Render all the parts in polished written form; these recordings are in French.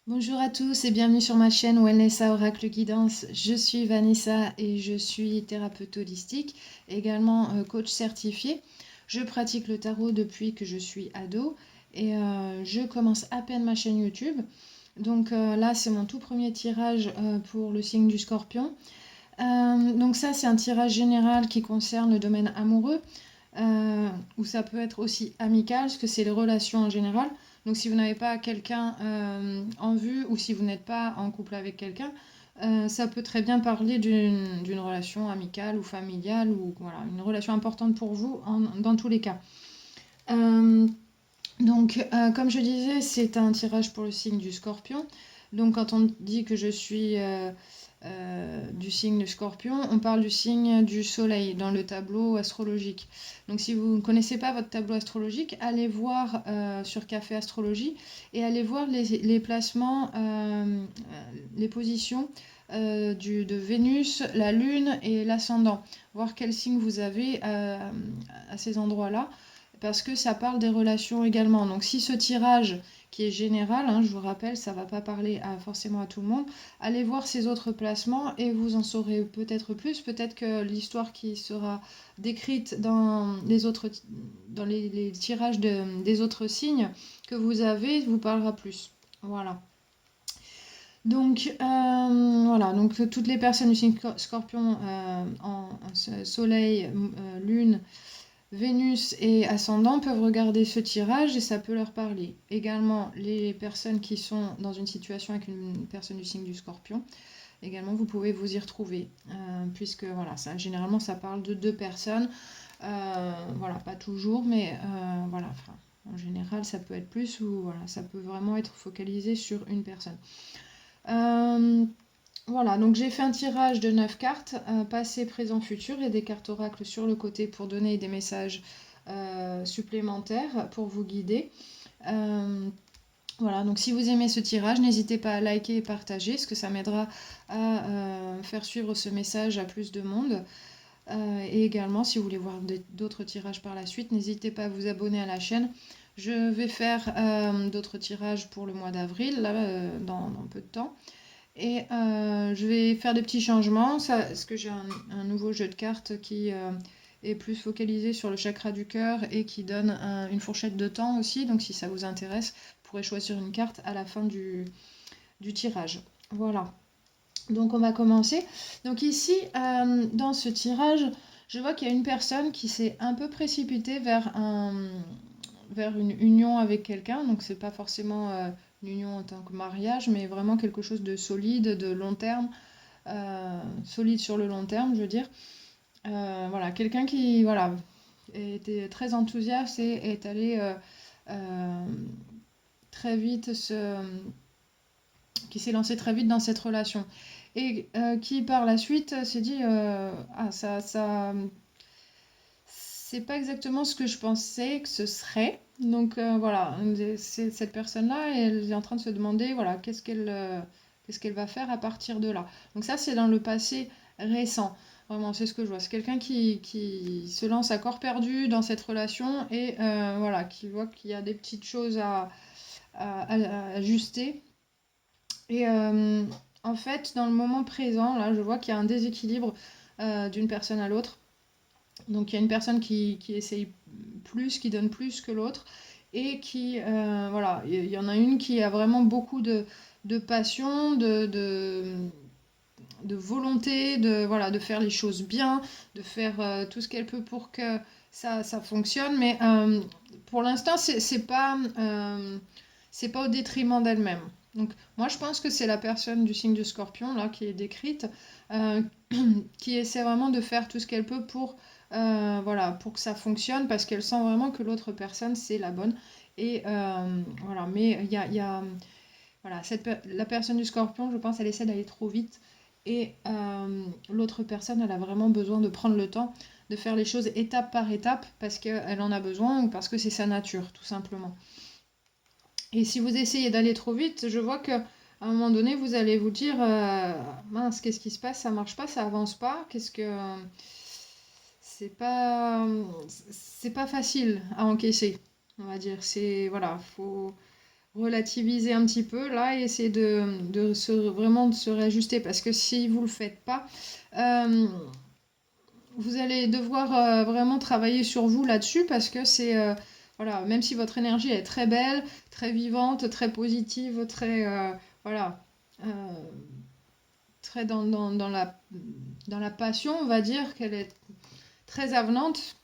Bonjour à tous et bienvenue sur ma chaîne Wellness à Oracle Guidance. Je suis Vanessa et je suis thérapeute holistique, également coach certifié. Je pratique le tarot depuis que je suis ado et je commence à peine ma chaîne YouTube. Donc là, c'est mon tout premier tirage pour le signe du Scorpion. Donc ça, c'est un tirage général qui concerne le domaine amoureux, ou ça peut être aussi amical, parce que c'est les relations en général. Donc si vous n'avez pas quelqu'un en vue, ou si vous n'êtes pas en couple avec quelqu'un, ça peut très bien parler d'une relation amicale ou familiale, ou voilà, une relation importante pour vous dans tous les cas. Euh, Comme je disais, c'est un tirage pour le signe du Scorpion. Donc, quand on dit que je suis du signe du Scorpion, on parle du signe du Soleil dans le tableau astrologique. Donc, si vous ne connaissez pas votre tableau astrologique, allez voir sur Café Astrologie et allez voir les placements, les positions de Vénus, la Lune et l'ascendant. Voir quel signe vous avez à ces endroits-là parce que ça parle des relations également. Donc si ce tirage qui est général, je vous rappelle, ça ne va pas parler forcément à tout le monde, allez voir ces autres placements et vous en saurez peut-être plus. Peut-être que l'histoire qui sera décrite dans les tirages des autres signes que vous avez vous parlera plus. Voilà. Donc toutes les personnes du signe Scorpion en Soleil, Lune, Vénus et Ascendant peuvent regarder ce tirage et ça peut leur parler. Également, les personnes qui sont dans une situation avec une personne du signe du Scorpion, également vous pouvez vous y retrouver, puisque voilà, généralement ça parle de deux personnes, voilà, pas toujours, mais voilà, enfin, en général ça peut être plus ou voilà, ça peut vraiment être focalisé sur une personne. Euh, voilà, donc j'ai fait un tirage de 9 cartes, passé, présent, futur, et des cartes oracles sur le côté pour donner des messages supplémentaires pour vous guider. Euh, voilà, donc si vous aimez ce tirage, n'hésitez pas à liker et partager, parce que ça m'aidera à faire suivre ce message à plus de monde. Et également, si vous voulez voir d'autres tirages par la suite, n'hésitez pas à vous abonner à la chaîne. Je vais faire d'autres tirages pour le mois d'avril, là, dans peu de temps. Et je vais faire des petits changements, parce que j'ai un nouveau jeu de cartes qui est plus focalisé sur le chakra du cœur et qui donne une fourchette de temps aussi. Donc si ça vous intéresse, vous pourrez choisir une carte à la fin du tirage. Voilà. Donc on va commencer. Donc ici, dans ce tirage, je vois qu'il y a une personne qui s'est un peu précipitée vers une union avec quelqu'un. Donc c'est pas forcément une union en tant que mariage, mais vraiment quelque chose de solide, de long terme, solide sur le long terme, je veux dire. Voilà, quelqu'un qui voilà, était très enthousiaste et est allé euh, très vite qui s'est lancé très vite dans cette relation et qui par la suite s'est dit ah ça c'est pas exactement ce que je pensais que ce serait. Donc voilà, cette personne-là, elle est en train de se demander voilà qu'est-ce qu'elle va faire à partir de là. Donc ça c'est dans le passé récent. Vraiment, c'est ce que je vois. C'est quelqu'un qui se lance à corps perdu dans cette relation et voilà, qui voit qu'il y a des petites choses à ajuster. Et en fait, dans le moment présent, là, je vois qu'il y a un déséquilibre d'une personne à l'autre. Donc il y a une personne qui essaye plus, qui donne plus que l'autre, et qui, voilà, il y en a une qui a vraiment beaucoup de passion, de volonté, voilà, de faire les choses bien, de faire tout ce qu'elle peut pour que ça fonctionne, mais pour l'instant, c'est pas au détriment d'elle-même. Donc moi, je pense que c'est la personne du signe du Scorpion, là, qui est décrite, euh, qui essaie vraiment de faire tout ce qu'elle peut voilà, pour que ça fonctionne, parce qu'elle sent vraiment que l'autre personne, c'est la bonne. Et voilà, mais voilà, la personne du Scorpion, je pense, elle essaie d'aller trop vite. Et l'autre personne, elle a vraiment besoin de prendre le temps de faire les choses étape par étape, parce qu'elle en a besoin ou parce que c'est sa nature, tout simplement. Et si vous essayez d'aller trop vite, je vois que à un moment donné, vous allez vous dire mince, qu'est-ce qui se passe? Ça marche pas, ça avance pas. Qu'est-ce que c'est pas facile à encaisser, on va dire. C'est voilà, faut relativiser un petit peu là et essayer vraiment de se réajuster, parce que si vous le faites pas, vous allez devoir vraiment travailler sur vous là-dessus, parce que voilà, même si votre énergie est très belle, très vivante, très positive, très voilà, euh, très dans la passion, on va dire qu'elle est très avenante,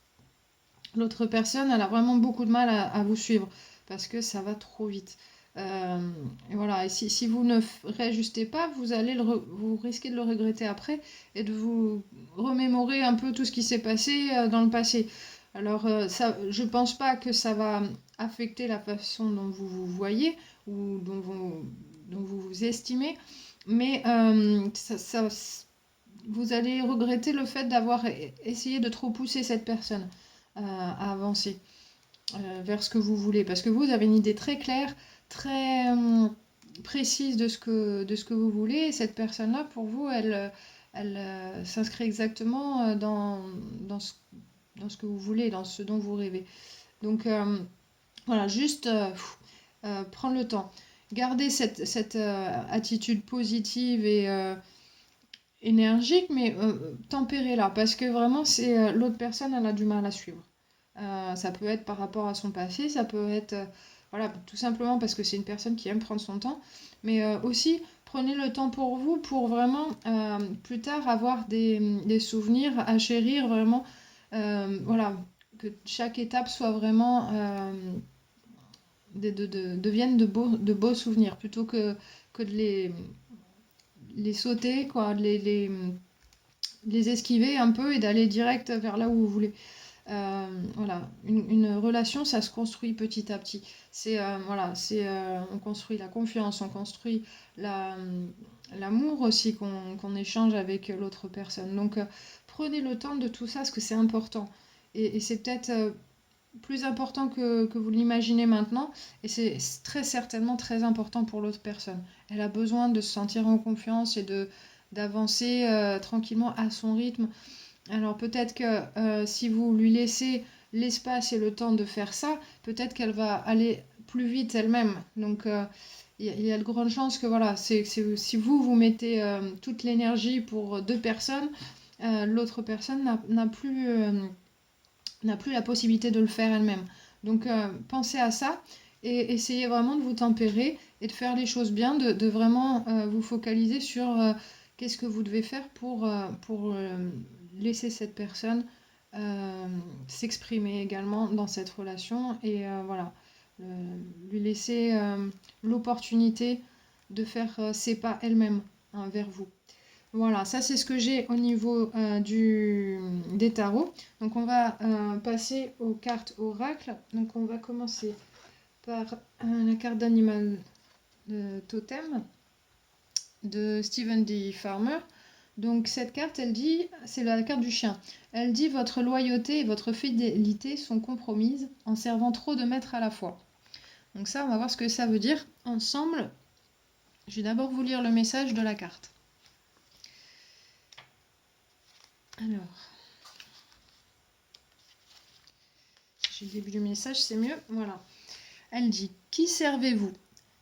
l'autre personne, elle a vraiment beaucoup de mal à vous suivre, parce que ça va trop vite. Et voilà, et si vous ne réajustez pas, vous risquez de le regretter après et de vous remémorer un peu tout ce qui s'est passé dans le passé. Alors, je pense pas que ça va affecter la façon dont vous vous voyez ou dont vous vous estimez, mais vous allez regretter le fait d'avoir essayé de trop pousser cette personne à avancer vers ce que vous voulez, parce que vous avez une idée très claire, très précise de ce que vous voulez, et cette personne-là, pour vous, elle s'inscrit exactement dans ce que vous voulez, dans ce dont vous rêvez. Donc voilà, juste prendre le temps. Gardez cette attitude positive et énergique, mais tempérez-la, parce que vraiment, l'autre personne, elle a du mal à suivre. Ça peut être par rapport à son passé, ça peut être voilà, tout simplement parce que c'est une personne qui aime prendre son temps, mais aussi prenez le temps pour vous, pour vraiment plus tard avoir des souvenirs à chérir, vraiment, voilà, que chaque étape soit vraiment devienne de beaux souvenirs, plutôt que de les sauter, quoi, les esquiver un peu et d'aller direct vers là où vous voulez. Voilà, une relation, ça se construit petit à petit. Voilà, on construit la confiance, on construit l'amour aussi qu'on échange avec l'autre personne. Donc, prenez le temps de tout ça, parce que c'est important. Et c'est peut-être plus important que vous l'imaginez maintenant, et c'est très certainement très important pour l'autre personne. Elle a besoin de se sentir en confiance et d'avancer tranquillement à son rythme. Alors peut-être que si vous lui laissez l'espace et le temps de faire ça, peut-être qu'elle va aller plus vite elle-même. Donc il y a de grandes chances que voilà, si vous mettez toute l'énergie pour deux personnes, l'autre personne n'a plus la possibilité de le faire elle-même. Donc pensez à ça et essayez vraiment de vous tempérer et de faire les choses bien, de vraiment vous focaliser sur qu'est-ce que vous devez faire pour laisser cette personne s'exprimer également dans cette relation, et voilà, lui laisser l'opportunité de faire ses pas elle-même vers vous. Voilà, ça c'est ce que j'ai au niveau des tarots. Donc on va passer aux cartes oracle. Donc on va commencer par la carte d'animal totem de Stephen D. Farmer. Donc cette carte, elle dit, c'est la carte du chien. Elle dit: votre loyauté et votre fidélité sont compromises en servant trop de maîtres à la fois. Donc ça, on va voir ce que ça veut dire ensemble. Je vais d'abord vous lire le message de la carte. Alors, j'ai le début du message, c'est mieux. Voilà. Elle dit: qui servez-vous?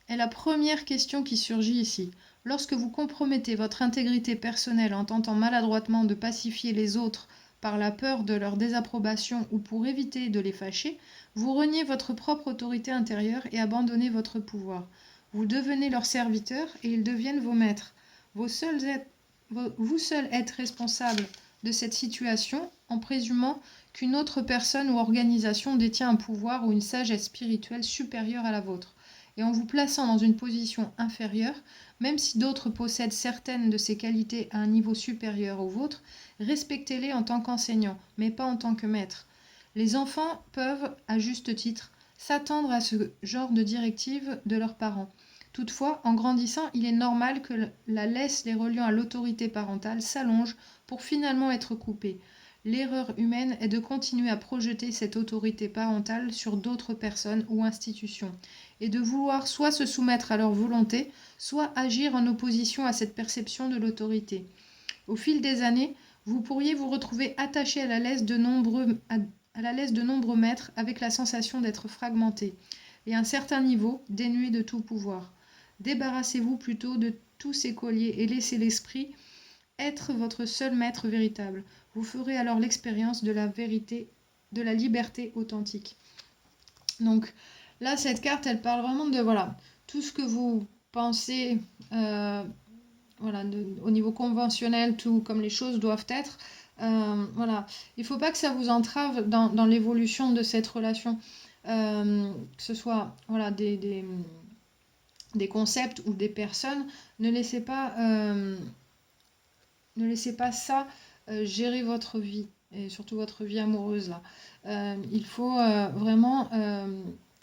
Est la première question qui surgit ici. Lorsque vous compromettez votre intégrité personnelle en tentant maladroitement de pacifier les autres par la peur de leur désapprobation ou pour éviter de les fâcher, vous reniez votre propre autorité intérieure et abandonnez votre pouvoir. Vous devenez leurs serviteurs et ils deviennent vos maîtres. Vous seuls êtes responsables de cette situation en présumant qu'une autre personne ou organisation détient un pouvoir ou une sagesse spirituelle supérieure à la vôtre, et en vous plaçant dans une position inférieure, même si d'autres possèdent certaines de ces qualités à un niveau supérieur au vôtre, respectez-les en tant qu'enseignants, mais pas en tant que maîtres. Les enfants peuvent, à juste titre, s'attendre à ce genre de directives de leurs parents. Toutefois, en grandissant, il est normal que la laisse les reliant à l'autorité parentale s'allonge pour finalement être coupée. L'erreur humaine est de continuer à projeter cette autorité parentale sur d'autres personnes ou institutions, et de vouloir soit se soumettre à leur volonté, soit agir en opposition à cette perception de l'autorité. Au fil des années, vous pourriez vous retrouver attaché à la laisse de nombreux maîtres avec la sensation d'être fragmenté. et un certain niveau, dénué de tout pouvoir. Débarrassez-vous plutôt de tous ces colliers et laissez l'esprit être votre seul maître véritable. Vous ferez alors l'expérience de la vérité, de la liberté authentique. Donc là, cette carte, elle parle vraiment de voilà, tout ce que vous pensez voilà, au niveau conventionnel, tout comme les choses doivent être. Voilà. Il ne faut pas que ça vous entrave dans l'évolution de cette relation. Que ce soit voilà, des concepts ou des personnes. Ne laissez pas, ne laissez pas ça gérer votre vie, et surtout votre vie amoureuse là. Il faut vraiment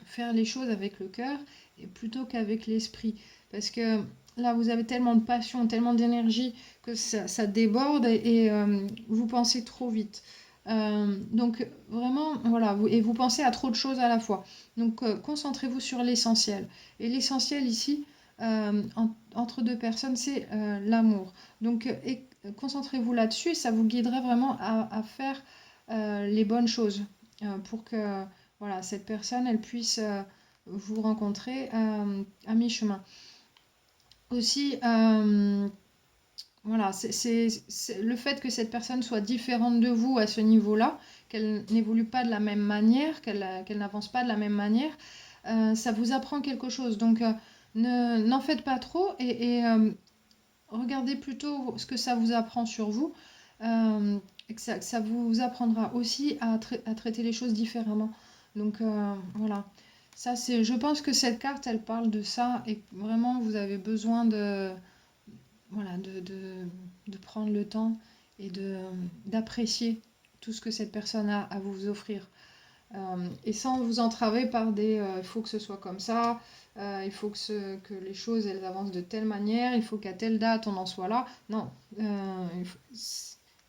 faire les choses avec le cœur et plutôt qu'avec l'esprit. Parce que là, vous avez tellement de passion, tellement d'énergie que ça déborde et vous pensez trop vite. Donc vraiment, voilà, et vous pensez à trop de choses à la fois. Donc concentrez-vous sur l'essentiel. Et l'essentiel ici, entre deux personnes, c'est l'amour. Donc concentrez-vous là-dessus et ça vous guiderait vraiment à faire les bonnes choses pour que voilà, cette personne, elle puisse vous rencontrer à mi-chemin. Aussi, voilà, c'est le fait que cette personne soit différente de vous à ce niveau-là, qu'elle n'évolue pas de la même manière, qu'elle n'avance pas de la même manière, ça vous apprend quelque chose. Donc, n'en faites pas trop et regardez plutôt ce que ça vous apprend sur vous. Et que ça vous apprendra aussi à traiter les choses différemment. Donc voilà, ça c'est, je pense que cette carte, elle parle de ça et vraiment vous avez besoin voilà, de prendre le temps et d'apprécier tout ce que cette personne a à vous offrir. Et sans vous entraver par des il faut que ce soit comme ça, il faut que les choses elles avancent de telle manière, il faut qu'à telle date on en soit là. Non, il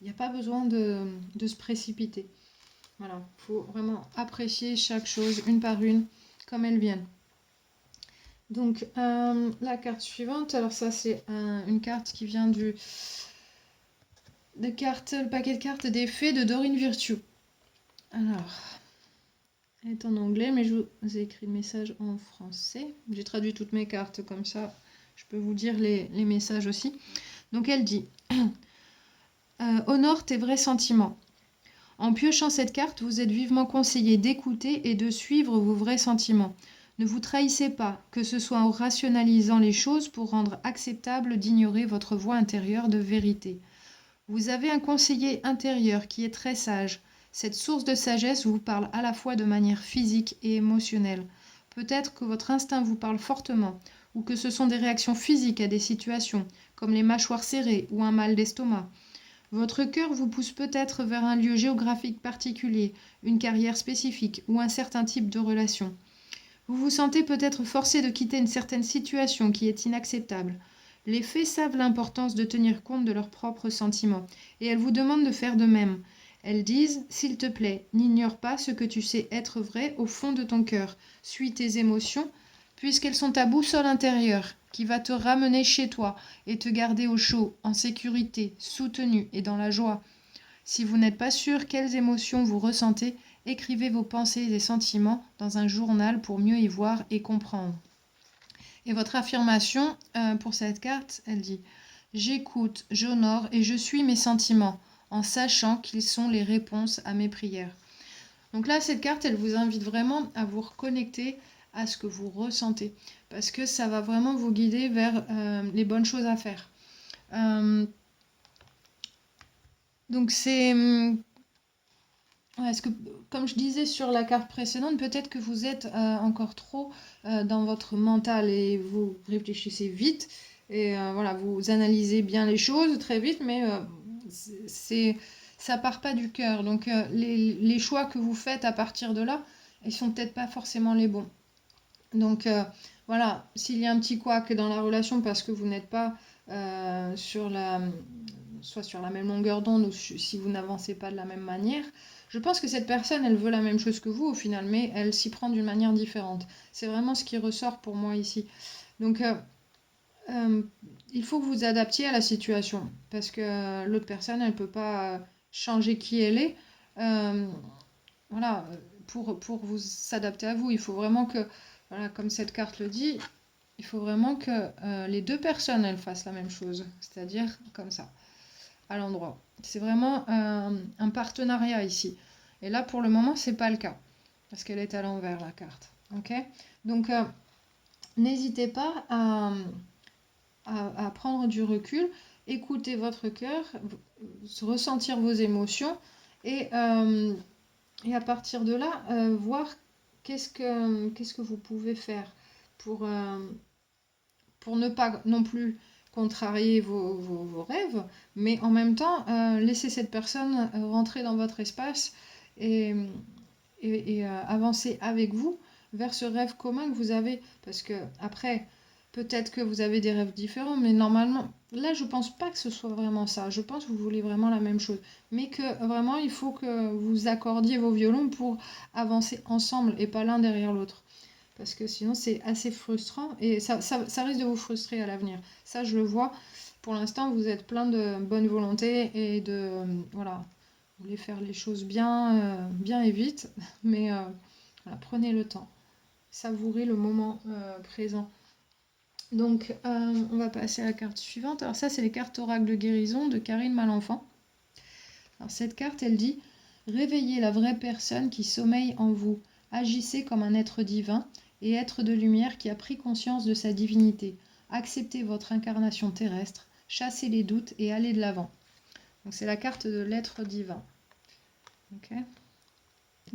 n'y a pas besoin de se précipiter. Voilà, il faut vraiment apprécier chaque chose une par une comme elles viennent. Donc la carte suivante, alors ça c'est une carte qui vient le paquet de cartes des fées de Dorine Virtue. Alors, elle est en anglais, mais je vous ai écrit le message en français. J'ai traduit toutes mes cartes, comme ça je peux vous dire les messages aussi. Donc elle dit honore tes vrais sentiments. En piochant cette carte, vous êtes vivement conseillé d'écouter et de suivre vos vrais sentiments. Ne vous trahissez pas, que ce soit en rationalisant les choses pour rendre acceptable d'ignorer votre voix intérieure de vérité. Vous avez un conseiller intérieur qui est très sage. Cette source de sagesse vous parle à la fois de manière physique et émotionnelle. Peut-être que votre instinct vous parle fortement, ou que ce sont des réactions physiques à des situations, comme les mâchoires serrées ou un mal d'estomac. Votre cœur vous pousse peut-être vers un lieu géographique particulier, une carrière spécifique ou un certain type de relation. Vous vous sentez peut-être forcé de quitter une certaine situation qui est inacceptable. Les fées savent l'importance de tenir compte de leurs propres sentiments, et elles vous demandent de faire de même. Elles disent, s'il te plaît, n'ignore pas ce que tu sais être vrai au fond de ton cœur. Suis tes émotions, puisqu'elles sont ta boussole intérieure, qui va te ramener chez toi et te garder au chaud, en sécurité, soutenu et dans la joie. Si vous n'êtes pas sûr quelles émotions vous ressentez, écrivez vos pensées et sentiments dans un journal pour mieux y voir et comprendre. Et votre affirmation pour cette carte, elle dit « J'écoute, j'honore et je suis mes sentiments, en sachant qu'ils sont les réponses à mes prières. » Donc là, cette carte, elle vous invite vraiment à vous reconnecter à ce que vous ressentez, parce que ça va vraiment vous guider vers les bonnes choses à faire. Donc c'est... Est-ce que, comme je disais sur la carte précédente, peut-être que vous êtes encore trop dans votre mental et vous réfléchissez vite et voilà, vous analysez bien les choses très vite, mais ça part pas du cœur. Donc les choix que vous faites à partir de là, ils sont peut-être pas forcément les bons. Donc voilà, s'il y a un petit couac dans la relation parce que vous n'êtes pas soit sur la même longueur d'onde ou si vous n'avancez pas de la même manière, je pense que cette personne, elle veut la même chose que vous au final, mais elle s'y prend d'une manière différente. C'est vraiment ce qui ressort pour moi ici. Donc, il faut que vous adaptiez à la situation, parce que l'autre personne, elle ne peut pas changer qui elle est. Voilà, pour vous s'adapter à vous, il faut vraiment que Voilà, comme cette carte le dit, il faut vraiment que les deux personnes, elles fassent la même chose. C'est-à-dire comme ça, à l'endroit. C'est vraiment un partenariat ici. Et là, pour le moment, c'est pas le cas. Parce qu'elle est à l'envers, la carte. Ok. Donc, n'hésitez pas à prendre du recul, écouter votre cœur, ressentir vos émotions et, euh, et à partir de là, voir qu'est-ce que vous pouvez faire pour, pour ne pas non plus contrarier vos rêves, mais en même temps, laisser cette personne rentrer dans votre espace et, avancer avec vous vers ce rêve commun que vous avez. Parce que après, peut-être que vous avez des rêves différents, mais normalement, là, je pense pas que ce soit vraiment ça. Je pense que vous voulez vraiment la même chose. Mais que vraiment, il faut que vous accordiez vos violons pour avancer ensemble et pas l'un derrière l'autre. Parce que sinon, c'est assez frustrant et ça risque de vous frustrer à l'avenir. Ça, je le vois. Pour l'instant, vous êtes plein de bonne volonté et de... voilà, vous voulez faire les choses bien, bien et vite. Mais voilà, prenez le temps. Savourez le moment présent. Donc, on va passer à la carte suivante. Alors ça, c'est les cartes oracle de guérison de Karine Malenfant. Alors cette carte, elle dit « Réveillez la vraie personne qui sommeille en vous. Agissez comme un être divin et être de lumière qui a pris conscience de sa divinité. Acceptez votre incarnation terrestre, chassez les doutes et allez de l'avant. » Donc c'est la carte de l'être divin. Ok.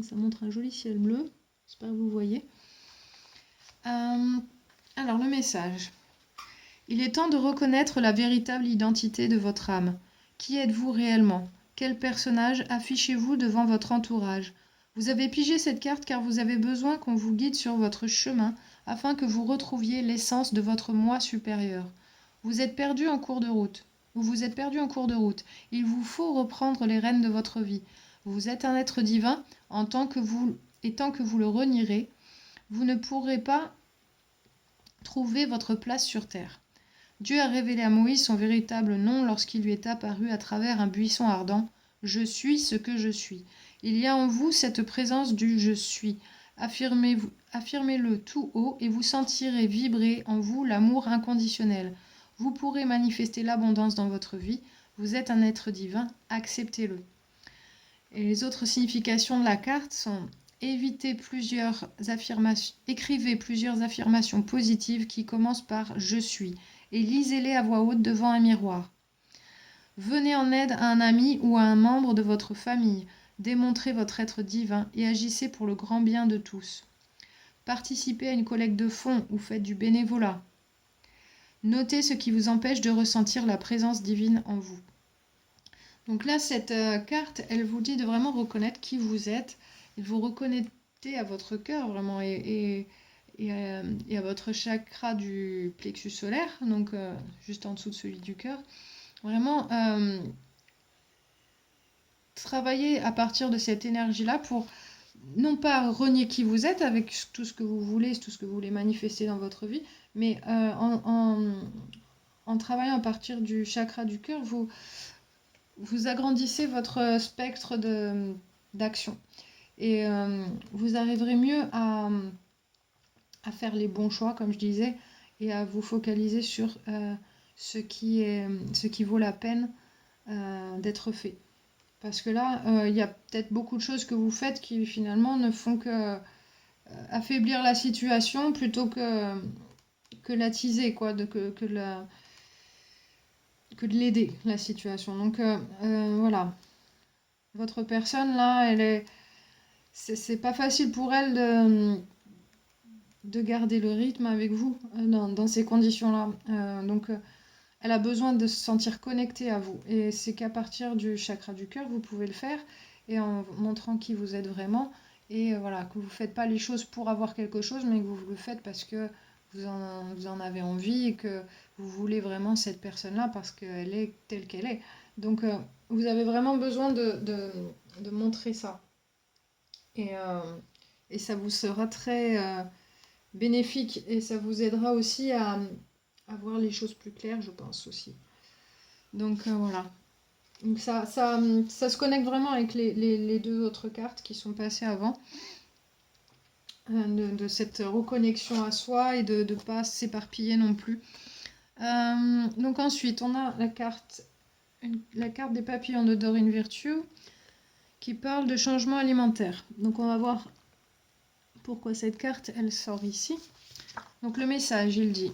Ça montre un joli ciel bleu. J'espère que vous voyez. Alors le message. Il est temps de reconnaître la véritable identité de votre âme. Qui êtes-vous réellement? Quel personnage affichez-vous devant votre entourage? Vous avez pigé cette carte car vous avez besoin qu'on vous guide sur votre chemin afin que vous retrouviez l'essence de votre moi supérieur. Vous êtes perdu en cours de route. Vous êtes perdu en cours de route. Il vous faut reprendre les rênes de votre vie. Vous êtes un être divin et tant que vous le renierez, vous ne pourrez pas trouver votre place sur terre. Dieu a révélé à Moïse son véritable nom lorsqu'il lui est apparu à travers un buisson ardent. Je suis ce que je suis. Il y a en vous cette présence du je suis. Affirmez-le tout haut et vous sentirez vibrer en vous l'amour inconditionnel. Vous pourrez manifester l'abondance dans votre vie. Vous êtes un être divin, acceptez-le. Et les autres significations de la carte sont écrivez plusieurs affirmations positives qui commencent par je suis et lisez-les à voix haute devant un miroir. Venez en aide à un ami ou à un membre de votre famille. Démontrez votre être divin et agissez pour le grand bien de tous. Participez à une collecte de fonds ou faites du bénévolat. Notez ce qui vous empêche de ressentir la présence divine en vous. Donc là, cette carte, elle vous dit de vraiment reconnaître qui vous êtes, et de vous reconnecter à votre cœur vraiment et à votre chakra du plexus solaire, donc juste en dessous de celui du cœur. Vraiment travailler à partir de cette énergie-là pour non pas renier qui vous êtes avec tout ce que vous voulez, tout ce que vous voulez manifester dans votre vie, mais en travaillant à partir du chakra du cœur, vous agrandissez votre spectre d'action et vous arriverez mieux à faire les bons choix, comme je disais, et à vous focaliser sur ce qui vaut la peine d'être fait. Parce que là, il y a peut-être beaucoup de choses que vous faites qui finalement ne font que affaiblir la situation plutôt que l'attiser, quoi, que de l'aider, la situation. Donc voilà. Votre personne, là, c'est pas facile pour elle de garder le rythme avec vous dans ces conditions-là. Donc, elle a besoin de se sentir connectée à vous. Et c'est qu'à partir du chakra du cœur, vous pouvez le faire et en montrant qui vous êtes vraiment. Et voilà, que vous ne faites pas les choses pour avoir quelque chose, mais que vous le faites parce que vous en avez envie et que vous voulez vraiment cette personne-là parce qu'elle est telle qu'elle est. Donc, vous avez vraiment besoin de montrer ça. Et ça vous sera très bénéfique et ça vous aidera aussi à voir les choses plus claires, je pense aussi. Donc voilà. Donc ça se connecte vraiment avec les deux autres cartes qui sont passées avant. de cette reconnexion à soi et de ne pas s'éparpiller non plus. Donc ensuite, on a la carte des papillons de Doreen Virtue qui parle de changement alimentaire. Donc on va voir pourquoi cette carte, elle sort ici. Donc le message, il dit: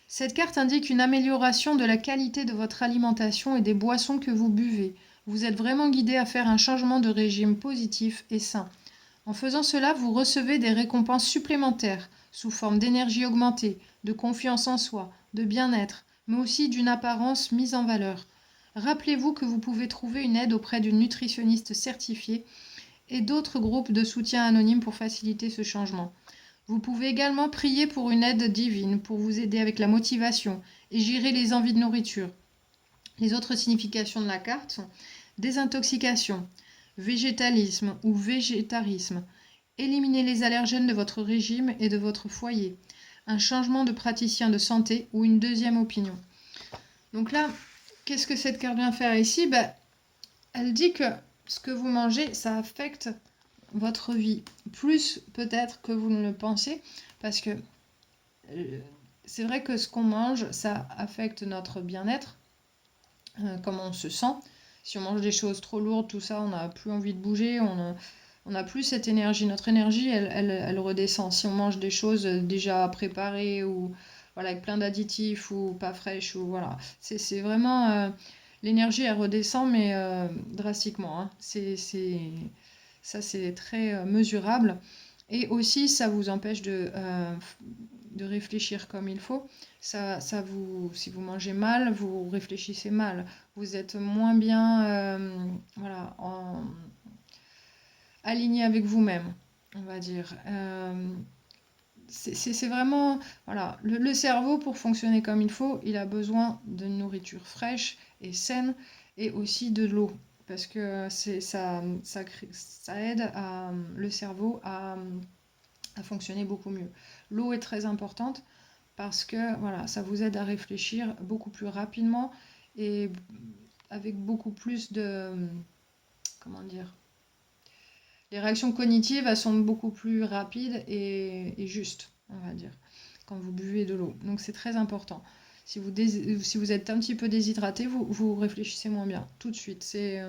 cette carte indique une amélioration de la qualité de votre alimentation et des boissons que vous buvez. Vous êtes vraiment guidé à faire un changement de régime positif et sain. En faisant cela, vous recevez des récompenses supplémentaires sous forme d'énergie augmentée, de confiance en soi, de bien-être, mais aussi d'une apparence mise en valeur. Rappelez-vous que vous pouvez trouver une aide auprès d'une nutritionniste certifiée et d'autres groupes de soutien anonymes pour faciliter ce changement. Vous pouvez également prier pour une aide divine pour vous aider avec la motivation et gérer les envies de nourriture. Les autres significations de la carte sont désintoxication, végétalisme ou végétarisme, éliminer les allergènes de votre régime et de votre foyer, un changement de praticien de santé ou une deuxième opinion. Donc là, qu'est-ce que cette carte vient faire ici? Elle dit que ce que vous mangez, ça affecte votre vie, plus peut-être que vous ne le pensez, parce que c'est vrai que ce qu'on mange, ça affecte notre bien-être, comment on se sent. Si on mange des choses trop lourdes, tout ça, on n'a plus envie de bouger, on n'a plus cette énergie. Notre énergie, elle redescend. Si on mange des choses déjà préparées ou voilà, avec plein d'additifs ou pas fraîches, ou voilà, c'est vraiment l'énergie, elle redescend, mais drastiquement. Hein. Ça, c'est très mesurable. Et aussi, ça vous empêche de réfléchir comme il faut. Si vous mangez mal, vous réfléchissez mal. Vous êtes moins bien voilà, aligné avec vous-même, on va dire. C'est vraiment... Voilà, le cerveau, pour fonctionner comme il faut, il a besoin de nourriture fraîche et saine, et aussi de l'eau. Parce que ça aide le cerveau à fonctionner beaucoup mieux. L'eau est très importante parce que voilà, ça vous aide à réfléchir beaucoup plus rapidement et avec beaucoup plus de... Comment dire? Les réactions cognitives, elles sont beaucoup plus rapides et justes, on va dire, quand vous buvez de l'eau. Donc c'est très important. Si vous êtes un petit peu déshydraté, vous réfléchissez moins bien tout de suite. C'est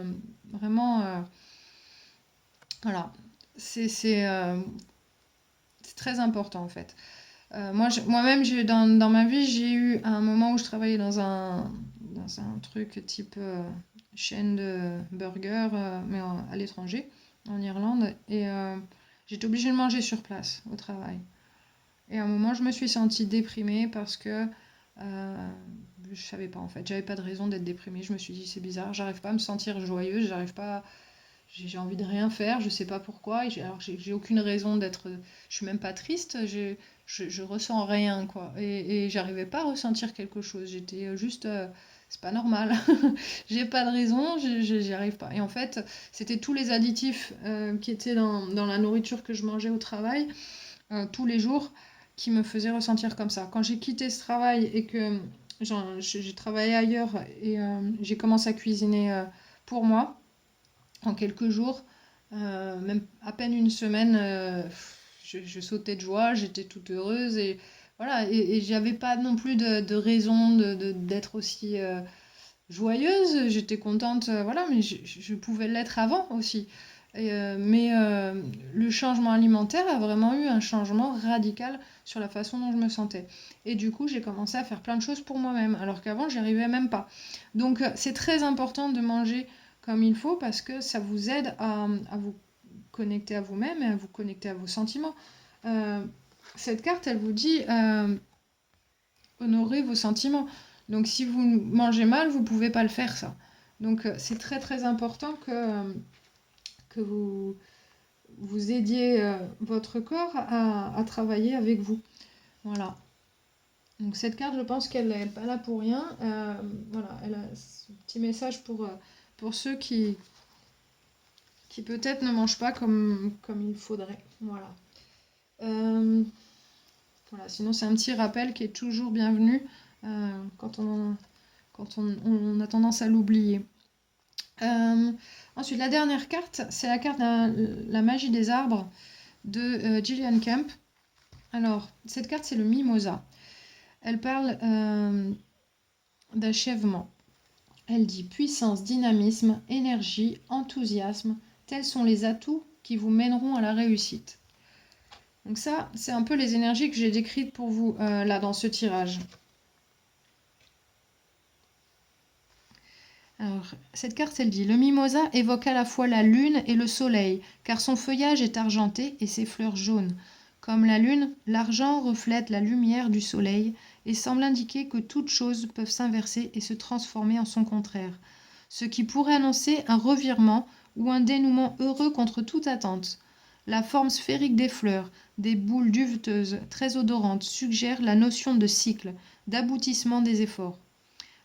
vraiment... voilà. C'est très important en fait. Moi-même, dans ma vie, j'ai eu un moment où je travaillais dans un truc type chaîne de burgers, mais à l'étranger, en Irlande. Et j'étais obligée de manger sur place, au travail. Et à un moment, je me suis sentie déprimée parce que je savais pas en fait. J'avais pas de raison d'être déprimée. Je me suis dit, c'est bizarre, j'arrive pas à me sentir joyeuse, j'arrive pas. J'ai envie de rien faire, je sais pas pourquoi. Alors j'ai aucune raison d'être. Je suis même pas triste, je ressens rien quoi. Et j'arrivais pas à ressentir quelque chose. J'étais juste. C'est pas normal. J'ai pas de raison, j'y arrive pas. Et en fait, c'était tous les additifs qui étaient dans la nourriture que je mangeais au travail, tous les jours, qui me faisaient ressentir comme ça. Quand j'ai quitté ce travail et que j'ai travaillé ailleurs et j'ai commencé à cuisiner pour moi en quelques jours, même à peine une semaine, je sautais de joie, j'étais toute heureuse et voilà, et j'avais pas non plus de raison d'être aussi joyeuse, j'étais contente, voilà, mais je pouvais l'être avant aussi. Mais le changement alimentaire a vraiment eu un changement radical sur la façon dont je me sentais. Et du coup, j'ai commencé à faire plein de choses pour moi-même, alors qu'avant, j'y arrivais même pas. Donc, c'est très important de manger comme il faut parce que ça vous aide à vous connecter à vous-même et à vous connecter à vos sentiments. Euh, cette carte, elle vous dit honorer vos sentiments. Donc si vous mangez mal, vous ne pouvez pas le faire ça. Donc c'est très très important que vous aidiez votre corps à travailler avec vous. Voilà. Donc cette carte, je pense qu'elle n'est pas là pour rien. Voilà, elle a ce petit message pour ceux qui peut-être ne mangent pas comme il faudrait. Voilà. Voilà. Sinon, c'est un petit rappel qui est toujours bienvenu quand on a tendance à l'oublier. Ensuite, la dernière carte, c'est la carte de la magie des arbres. de Gillian Camp. Alors, cette carte, c'est le Mimosa. Elle parle d'achèvement. Elle dit puissance, dynamisme, énergie, enthousiasme. Tels sont les atouts qui vous mèneront à la réussite. Donc ça, c'est un peu les énergies que j'ai décrites pour vous là dans ce tirage. Alors, cette carte, elle dit « Le mimosa évoque à la fois la lune et le soleil, car son feuillage est argenté et ses fleurs jaunes. Comme la lune, l'argent reflète la lumière du soleil et semble indiquer que toutes choses peuvent s'inverser et se transformer en son contraire, ce qui pourrait annoncer un revirement ou un dénouement heureux contre toute attente. La forme sphérique des fleurs, des boules duveteuses, très odorantes, suggère la notion de cycle, d'aboutissement des efforts.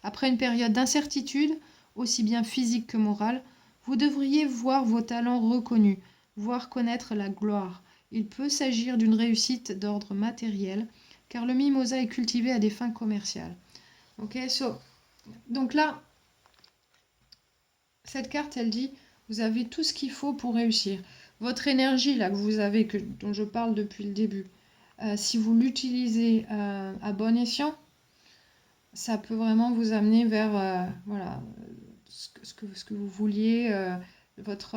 Après une période d'incertitude, aussi bien physique que morale, vous devriez voir vos talents reconnus, voir connaître la gloire. Il peut s'agir d'une réussite d'ordre matériel, car le mimosa est cultivé à des fins commerciales. Donc là, cette carte, elle dit, vous avez tout ce qu'il faut pour réussir. Votre énergie, là, que vous avez, dont je parle depuis le début, si vous l'utilisez à bon escient, ça peut vraiment vous amener vers voilà, ce que vous vouliez, votre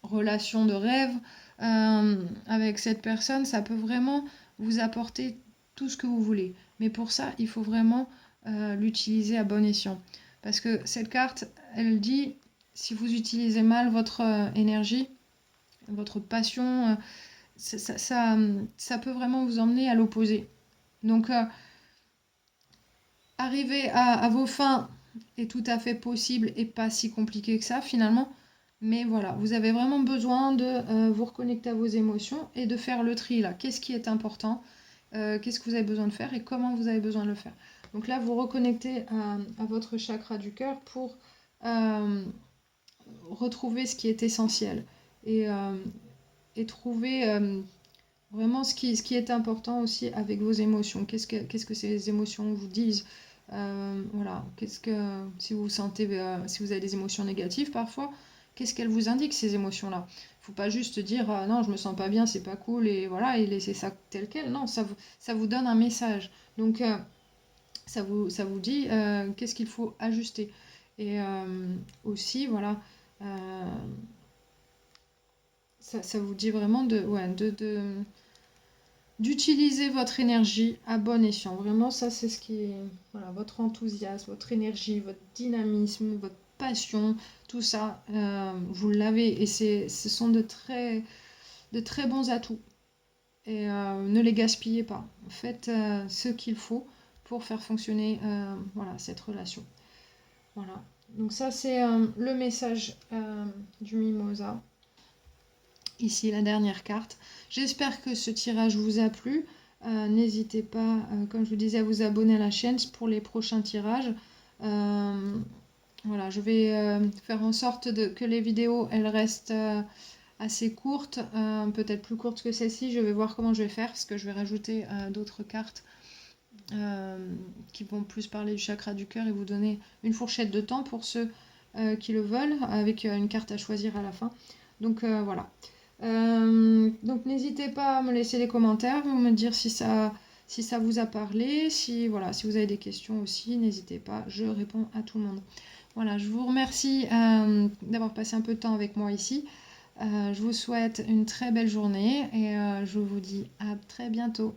relation de rêve avec cette personne, ça peut vraiment vous apporter tout ce que vous voulez. Mais pour ça, il faut vraiment l'utiliser à bon escient. Parce que cette carte, elle dit, si vous utilisez mal votre énergie, votre passion, ça peut vraiment vous emmener à l'opposé. Donc, arriver à vos fins est tout à fait possible et pas si compliqué que ça finalement. Mais voilà, vous avez vraiment besoin de vous reconnecter à vos émotions et de faire le tri là. Qu'est-ce qui est important, qu'est-ce que vous avez besoin de faire et comment vous avez besoin de le faire. Donc là, vous reconnectez à votre chakra du cœur pour retrouver ce qui est essentiel et trouver vraiment ce qui est important aussi avec vos émotions. Qu'est-ce que ces émotions vous disent? Voilà, si vous sentez, si vous avez des émotions négatives parfois, qu'est-ce qu'elles vous indiquent ces émotions-là? Il ne faut pas juste dire non, je me sens pas bien, c'est pas cool et voilà et laisser ça tel quel. Non, ça vous donne un message. Donc ça vous dit qu'est-ce qu'il faut ajuster. Et aussi voilà, ça vous dit vraiment d'utiliser votre énergie à bon escient. Vraiment, ça, c'est ce qui est... Voilà, votre enthousiasme, votre énergie, votre dynamisme, votre passion, tout ça, vous l'avez. Et ce sont de très bons atouts. Et ne les gaspillez pas. Faites ce qu'il faut pour faire fonctionner voilà, cette relation. Voilà. Donc ça, c'est le message du mimosa. Ici, la dernière carte. J'espère que ce tirage vous a plu. N'hésitez pas, comme je vous disais, à vous abonner à la chaîne pour les prochains tirages. Voilà, je vais faire en sorte que les vidéos elles restent assez courtes, peut-être plus courtes que celle-ci. Je vais voir comment je vais faire parce que je vais rajouter d'autres cartes qui vont plus parler du chakra du cœur et vous donner une fourchette de temps pour ceux qui le veulent, avec une carte à choisir à la fin. Donc voilà. Donc n'hésitez pas à me laisser des commentaires, me dire si ça vous a parlé, si vous avez des questions aussi, n'hésitez pas, je réponds à tout le monde. Voilà, je vous remercie d'avoir passé un peu de temps avec moi ici. Je vous souhaite une très belle journée et je vous dis à très bientôt.